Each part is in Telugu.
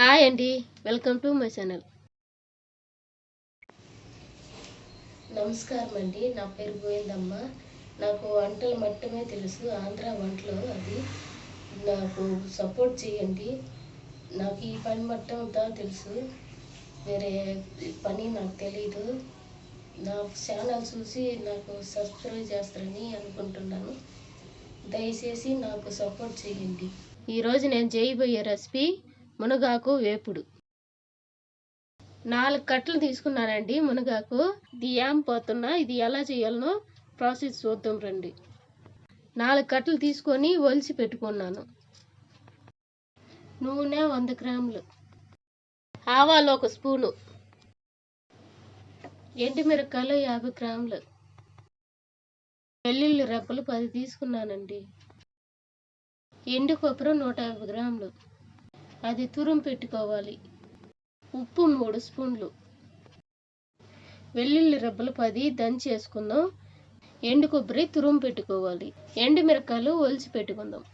హాయ్ అండి, వెల్కమ్ టు మై ఛానల్. నమస్కారం అండి. నా పేరు గోవిందమ్మ. నాకు వంటలు మట్టమే తెలుసు, ఆంధ్ర వంటలు. అది నాకు సపోర్ట్ చేయండి. నాకు ఈ పని మట్టంతా తెలుసు, వేరే పని నాకు తెలీదు. నా ఛానల్ చూసి నాకు సబ్స్క్రైబ్ చేస్తారని అనుకుంటున్నాను. దయచేసి నాకు సపోర్ట్ చేయండి. ఈరోజు నేను చేయబోయే రెసిపీ మునగాకు వేపుడు. 4 కట్టలు తీసుకున్నానండి మునగాకు. ఇది ఏం పోతున్నా, ఇది ఎలా చేయాలనో ప్రాసెస్ చూద్దాం రండి. 4 కట్టలు తీసుకొని ఒలిచి పెట్టుకున్నాను. నూనె 100 గ్రాములు, ఆవాలు 1 స్పూను, ఎండుమిరపకాయలు 50 గ్రాములు, వెల్లుల్లి రెబ్బలు 10 తీసుకున్నానండి, ఎండు కొబ్బరి 150 గ్రాములు, అది తురుము పెట్టుకోవాలి, ఉప్పు 3 స్పూన్లు, వెల్లుల్లి రెబ్బలు 10 దంచి వేసుకుందాం, ఎండు కొబ్బరి తురుము పెట్టుకోవాలి, ఎండు మిరపకాయలు ఒలిచి పెట్టుకుందాం.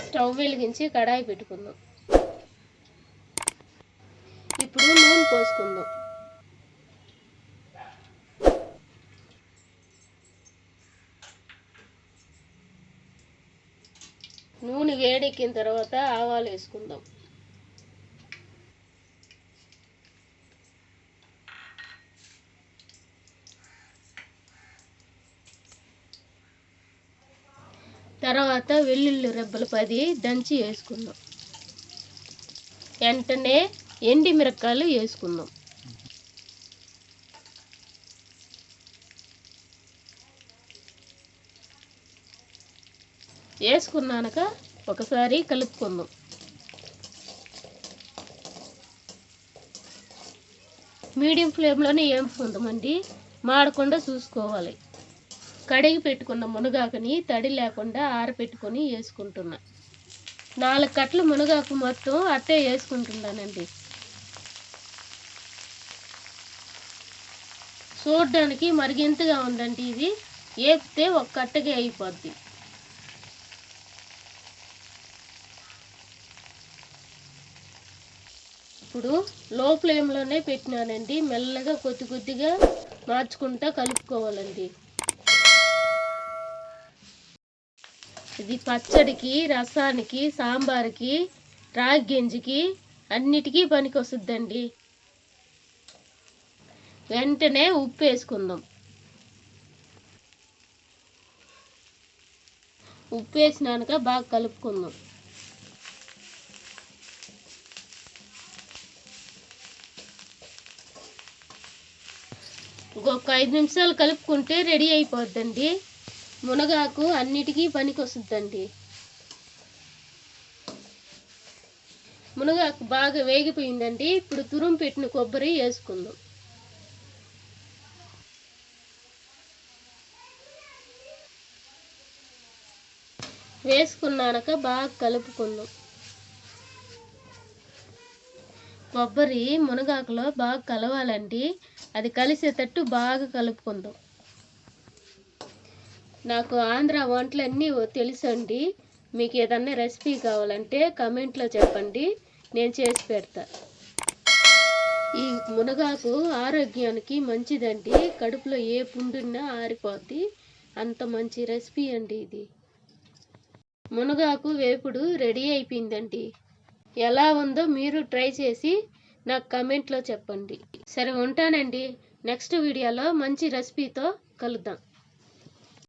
స్టవ్ వెలిగించి కడాయి పెట్టుకుందాం. ఇప్పుడు నూనె పోసుకుందాం. నూనె వేడెక్కిన తర్వాత ఆవాలు వేసుకుందాం. తర్వాత వెల్లుల్లి రెబ్బలు 10 దంచి వేసుకుందాం. వెంటనే ఎండి మిరపకాయలు వేసుకుందాం. వేసుకున్నాక ఒకసారి కలుపుకుందాం. మీడియం ఫ్లేమ్లోనే వేపుకుందామండి, మాడకుండా చూసుకోవాలి. కడిగి పెట్టుకున్న మునగాకుని తడి లేకుండా ఆరబెట్టుకొని వేసుకుంటున్నా. 4 కట్టలు మునగాకు మొత్తం అట్టే వేసుకుంటున్నానండి. చూడడానికి మరిగింతగా ఉందండి. ఇది వేపితే ఒక కట్టగా అయిపోద్ది. ఇప్పుడు లో ఫ్లేమ్లోనే పెట్టినానండి. మెల్లగా కొద్ది కొద్దిగా మార్చుకుంటా కలుపుకోవాలండి. ఇది పచ్చడికి, రసానికి, సాంబార్కి, రాగి గంజికి అన్నిటికీ పనికి వస్తుందండి. వెంటనే ఉప్పు వేసుకుందాం. ఉప్పు వేసినాక బాగా కలుపుకుందాం. ఇంకొక 5 నిమిషాలు కలుపుకుంటే రెడీ అయిపోద్దండి. మునగాకు అన్నిటికీ పనికి వస్తుందండి. మునగాకు బాగా వేగిపోయిందండి. ఇప్పుడు తురుము పెట్టిన కొబ్బరి వేసుకుందాం. వేసుకున్నాక బాగా కలుపుకుందాం. కొబ్బరి మునగాకులో బాగా కలవాలండి. అది కలిసేటట్టు బాగా కలుపుకుందాం. నాకు ఆంధ్ర వంటలన్నీ తెలుసండి. మీకు ఏదన్నా రెసిపీ కావాలంటే కమెంట్లో చెప్పండి, నేను చేసి పెడతా. ఈ మునగాకు ఆరోగ్యానికి మంచిదండి. కడుపులో ఏ పుండున్నా ఆరిపోద్ది. అంత మంచి రెసిపీ అండి ఇది. మునగాకు వేపుడు రెడీ అయిపోయిందండి. ఎలా ఉందో మీరు ట్రై చేసి నాకు కమెంట్లో చెప్పండి. సరే, ఉంటానండి. నెక్స్ట్ వీడియోలో మంచి రెసిపీతో కలుద్దాం.